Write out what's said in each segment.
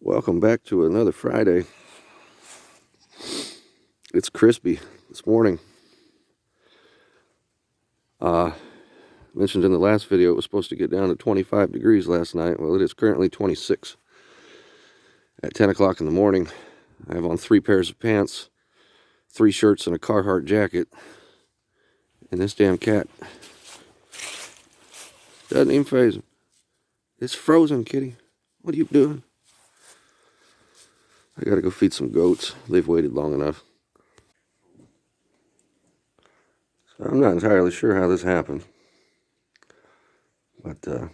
Welcome back to another Friday. It's crispy this morning. Mentioned in the last video it was supposed to get down to 25 degrees last night. Well, it is currently 26 at 10 o'clock in the morning. I have on 3 pairs of pants, 3 shirts, and a Carhartt jacket. And this damn cat doesn't even faze him. It's frozen, kitty. What are you doing? I gotta go feed some goats. They've waited long enough. So I'm not entirely sure how this happened. But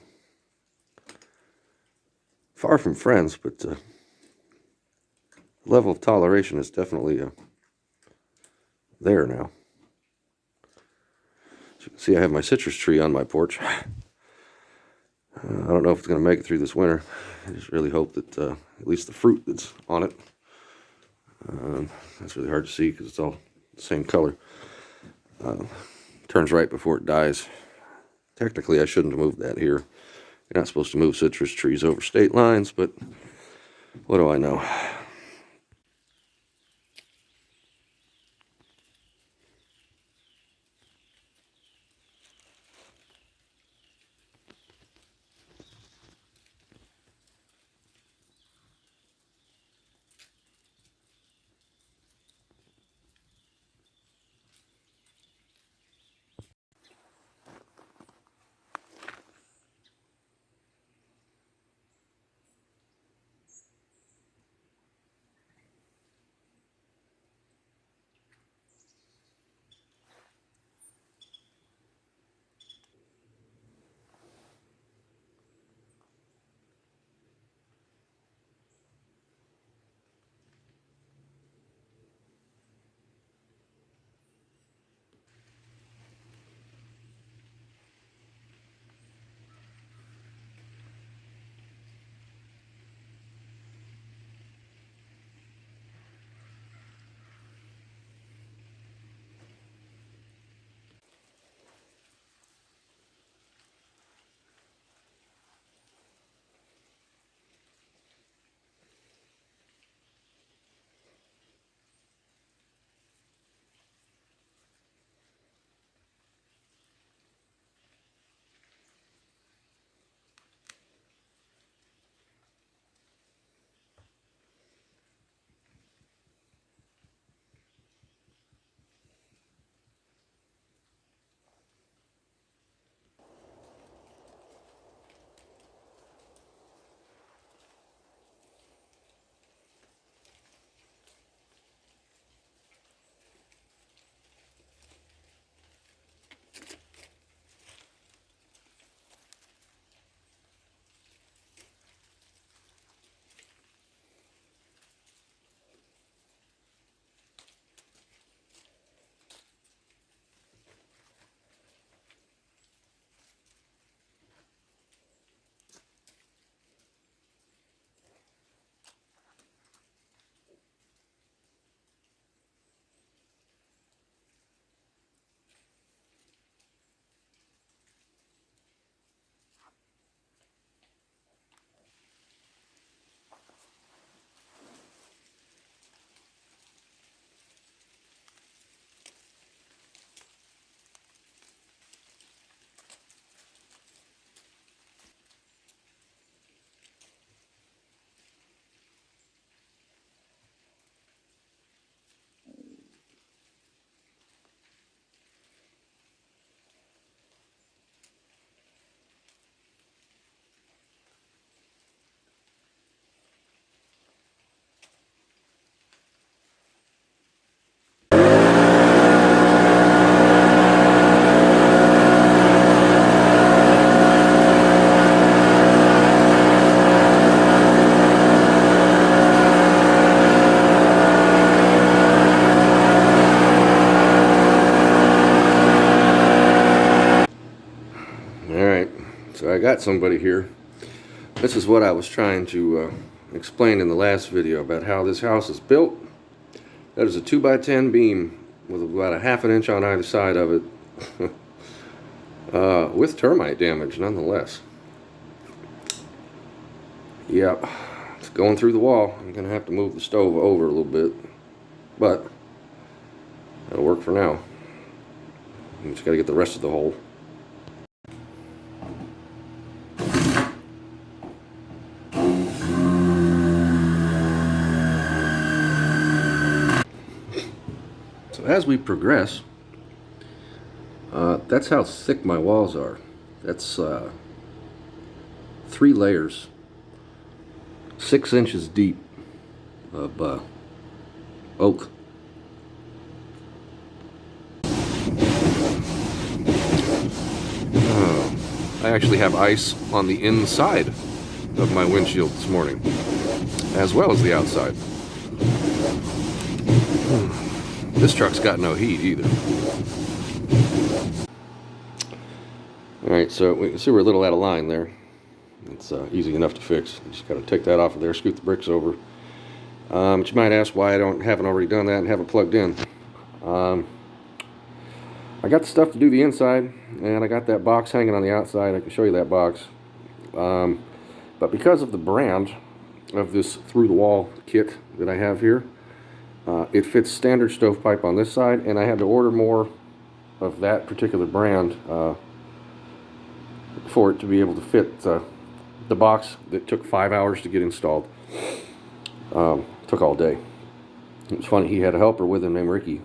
far from friends, but the level of toleration is definitely there now. As you can see, I have my citrus tree on my porch. I don't know if it's going to make it through this winter. I just really hope that at least the fruit that's on it, that's really hard to see because it's all the same color, turns right before it dies. Technically, I shouldn't have moved that here. You're not supposed to move citrus trees over state lines, but what do I know? So I got somebody here. This is what I was trying to explain in the last video about how this house is built. That is a 2x10 beam with about a ½ inch on either side of it, with termite damage nonetheless. Yep, it's going through the wall. I'm gonna have to move the stove over a little bit, but that'll work for now. I just gotta get the rest of the hole. So as we progress, that's how thick my walls are. That's 3 layers, 6 inches deep of oak. I actually have ice on the inside of my windshield this morning, as well as the outside. This truck's got no heat either. Alright, so we can see we're a little out of line there. It's easy enough to fix. You just got to take that off of there, scoot the bricks over. But you might ask why I haven't already done that and have it plugged in. I got the stuff to do the inside, and I got that box hanging on the outside. I can show you that box. But because of the brand of this through-the-wall kit that I have here, it fits standard stovepipe on this side, and I had to order more of that particular brand for it to be able to fit the box that took 5 hours to get installed. Took all day. It was funny, he had a helper with him named Ricky.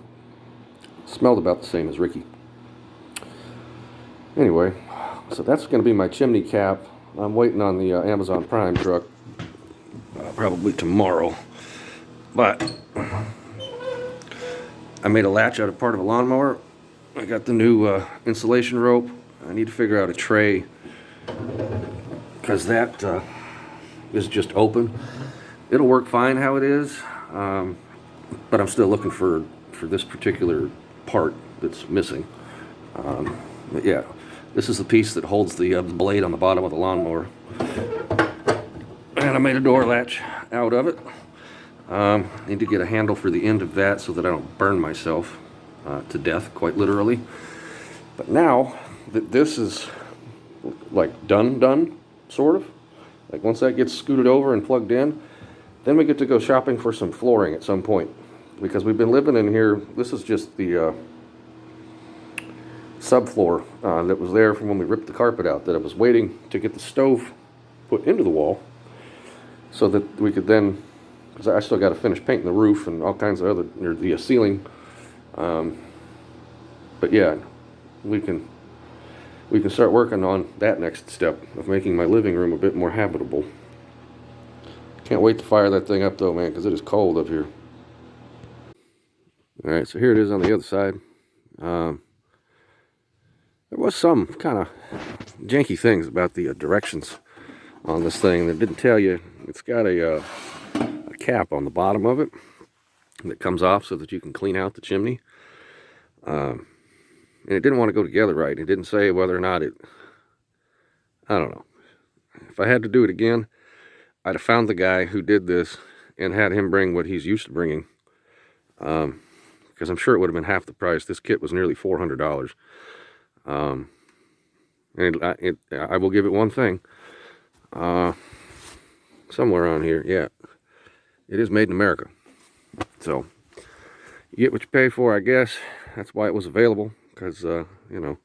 Smelled about the same as Ricky. Anyway, so that's going to be my chimney cap. I'm waiting on the Amazon Prime truck probably tomorrow. But I made a latch out of part of a lawnmower. I got the new insulation rope. I need to figure out a tray because that is just open. It'll work fine how it is, but I'm still looking for this particular part that's missing. But yeah, this is the piece that holds the blade on the bottom of the lawnmower. And I made a door latch out of it. Need to get a handle for the end of that so that I don't burn myself to death, quite literally. But now that this is like done, sort of, like once that gets scooted over and plugged in, then we get to go shopping for some flooring at some point. Because we've been living in here, this is just the subfloor that was there from when we ripped the carpet out, that I was waiting to get the stove put into the wall so that we could then, because I still got to finish painting the roof and all kinds of other, or the ceiling. But yeah, we can start working on that next step of making my living room a bit more habitable. Can't wait to fire that thing up though, man, because it is cold up here. Alright, so here it is on the other side. There was some kind of janky things about the directions on this thing that didn't tell you. It's got a cap on the bottom of it that comes off so that you can clean out the chimney. And it didn't want to go together right. It didn't say whether or not it... I don't know. If I had to do it again, I'd have found the guy who did this and had him bring what he's used to bringing. Because I'm sure it would have been half the price. This kit was nearly $400. And I will give it one thing. Somewhere on here, yeah. It is made in America. So, you get what you pay for, I guess. That's why it was available. Because, you know,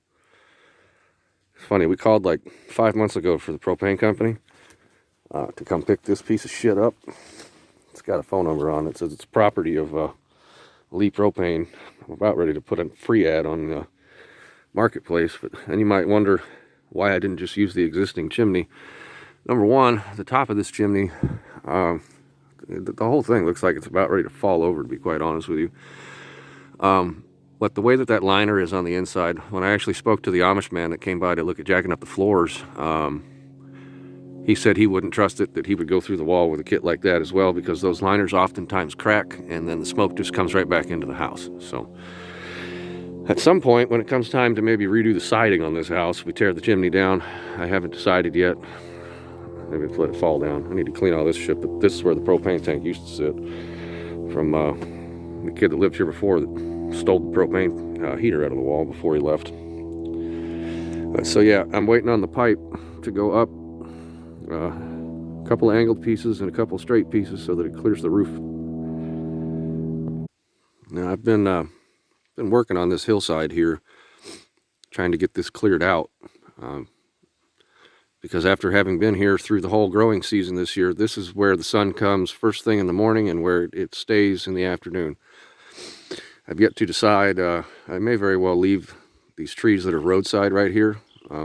it's funny. We called like 5 months ago for the propane company to come pick this piece of shit up. It's got a phone number on it. It says it's property of Lee Propane. I'm about ready to put a free ad on the marketplace. But then you might wonder why I didn't just use the existing chimney. Number one, the top of this chimney, the whole thing looks like it's about ready to fall over, to be quite honest with you. But the way that liner is on the inside, when I actually spoke to the Amish man that came by to look at jacking up the floors, he said he wouldn't trust it, that he would go through the wall with a kit like that as well, because those liners oftentimes crack and then the smoke just comes right back into the house. So at some point, when it comes time to maybe redo the siding on this house, we tear the chimney down. I haven't decided yet. Maybe let it fall down. I need to clean all this shit, but this is where the propane tank used to sit from the kid that lived here before that stole the propane heater out of the wall before he left. So yeah, I'm waiting on the pipe to go up A couple of angled pieces and a couple of straight pieces so that it clears the roof. Now I've been working on this hillside here, trying to get this cleared out. Because after having been here through the whole growing season this year, this is where the sun comes first thing in the morning and where it stays in the afternoon. I've yet to decide. I may very well leave these trees that are roadside right here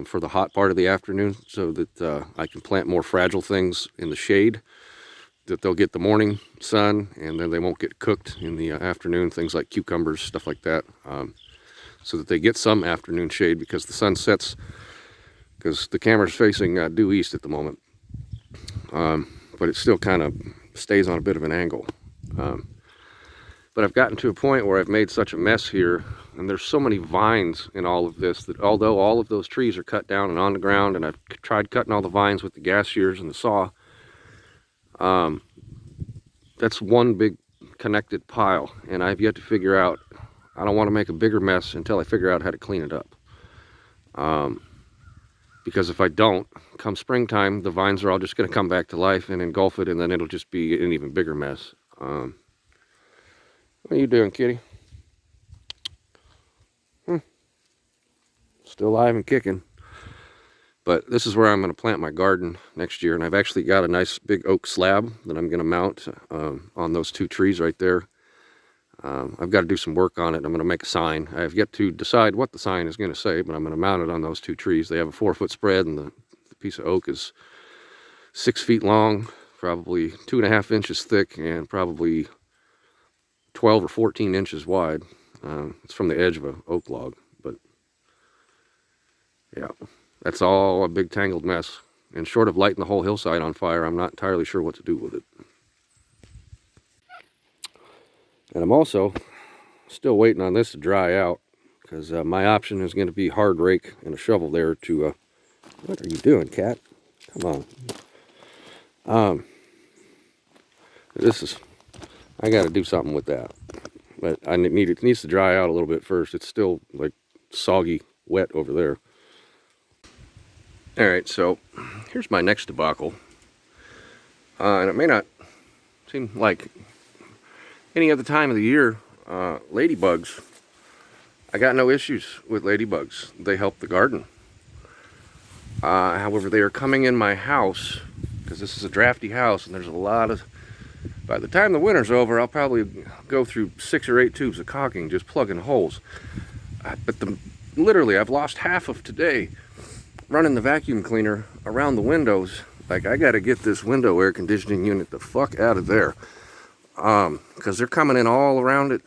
for the hot part of the afternoon so that I can plant more fragile things in the shade, that they'll get the morning sun and then they won't get cooked in the afternoon, things like cucumbers, stuff like that, so that they get some afternoon shade because the sun sets, because the camera's facing due east at the moment, but it still kind of stays on a bit of an angle. But I've gotten to a point where I've made such a mess here, and there's so many vines in all of this that although all of those trees are cut down and on the ground, and I've tried cutting all the vines with the gas shears and the saw, that's one big connected pile, and I've yet to figure out, I don't want to make a bigger mess until I figure out how to clean it up. Because if I don't, come springtime, the vines are all just going to come back to life and engulf it, and then it'll just be an even bigger mess. What are you doing, kitty? Still alive and kicking. But this is where I'm going to plant my garden next year, and I've actually got a nice big oak slab that I'm going to mount on those two trees right there. I've got to do some work on it. I'm going to make a sign. I have yet to decide what the sign is going to say, but I'm going to mount it on those two trees. They have a 4-foot spread, and the piece of oak is 6 feet long, probably 2.5 inches thick, and probably 12 or 14 inches wide. It's from the edge of an oak log, but yeah, that's all a big tangled mess. And short of lighting the whole hillside on fire, I'm not entirely sure what to do with it. And I'm also still waiting on this to dry out, because my option is going to be hard rake and a shovel there to, what are you doing, cat? Come on. I got to do something with that. But it needs to dry out a little bit first. It's still like soggy, wet over there. All right, so here's my next debacle. And it may not seem like any other time of the year. Ladybugs. I got no issues with ladybugs. They help the garden. However, they are coming in my house because this is a drafty house, and there's a lot of... By the time the winter's over, I'll probably go through 6 or 8 tubes of caulking just plugging holes. But literally, I've lost half of today running the vacuum cleaner around the windows. Like, I got to get this window air conditioning unit the fuck out of there, because they're coming in all around it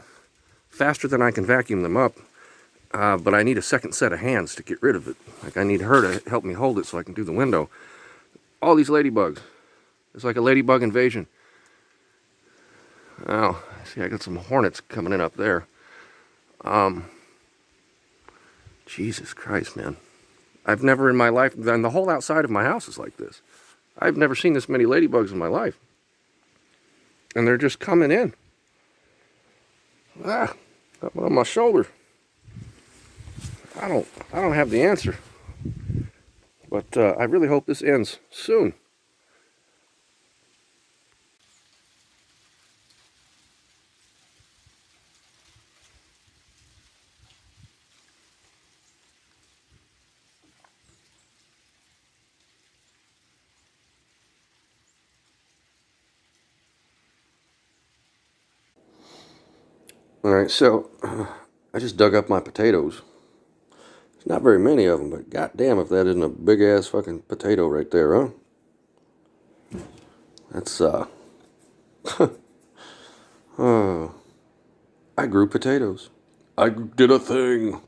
faster than I can vacuum them up. But I need a second set of hands to get rid of it. Like, I need her to help me hold it so I can do the window. All these ladybugs. It's like a ladybug invasion. Oh, see, I got some hornets coming in up there. Jesus Christ, man. I've never in my life, and the whole outside of my house is like this. I've never seen this many ladybugs in my life. And they're just coming in. Up on my shoulder. I don't have the answer. But I really hope this ends soon. Alright, so I just dug up my potatoes. There's not very many of them, but goddamn if that isn't a big ass fucking potato right there, huh? That's, I grew potatoes. I did a thing.